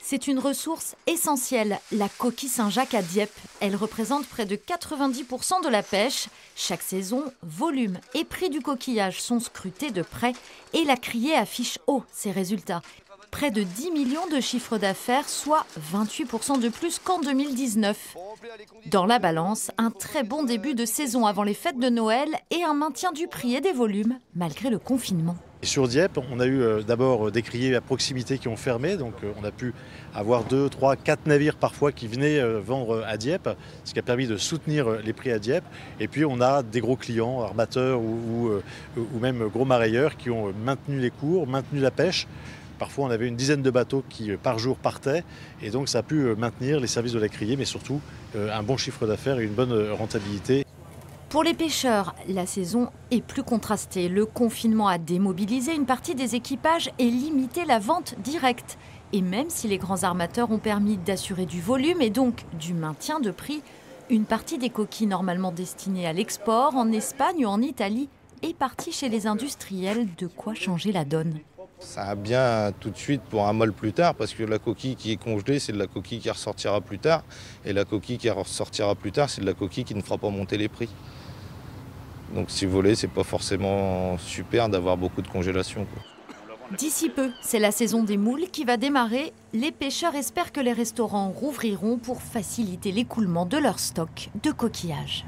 C'est une ressource essentielle, la coquille Saint-Jacques à Dieppe. Elle représente près de 90% de la pêche. Chaque saison, volume et prix du coquillage sont scrutés de près et la criée affiche haut ses résultats. Près de 10 millions de chiffre d'affaires, soit 28% de plus qu'en 2019. Dans la balance, un très bon début de saison avant les fêtes de Noël et un maintien du prix et des volumes malgré le confinement. Sur Dieppe, on a eu d'abord des criées à proximité qui ont fermé, donc on a pu avoir 2, 3, 4 navires parfois qui venaient vendre à Dieppe, ce qui a permis de soutenir les prix à Dieppe. Et puis on a des gros clients, armateurs ou même gros marailleurs qui ont maintenu les cours, maintenu la pêche. Parfois on avait une dizaine de bateaux qui par jour partaient et donc ça a pu maintenir les services de la criée, mais surtout un bon chiffre d'affaires et une bonne rentabilité. Pour les pêcheurs, la saison est plus contrastée. Le confinement a démobilisé une partie des équipages et limité la vente directe. Et même si les grands armateurs ont permis d'assurer du volume et donc du maintien de prix, une partie des coquilles normalement destinées à l'export en Espagne ou en Italie est partie chez les industriels, de quoi changer la donne. Ça a bien tout de suite pour un molle plus tard, parce que la coquille qui est congelée, c'est de la coquille qui ressortira plus tard. Et la coquille qui ressortira plus tard, c'est de la coquille qui ne fera pas monter les prix. Donc si vous voulez, c'est pas forcément super d'avoir beaucoup de congélation, quoi. D'ici peu, c'est la saison des moules qui va démarrer. Les pêcheurs espèrent que les restaurants rouvriront pour faciliter l'écoulement de leur stock de coquillages.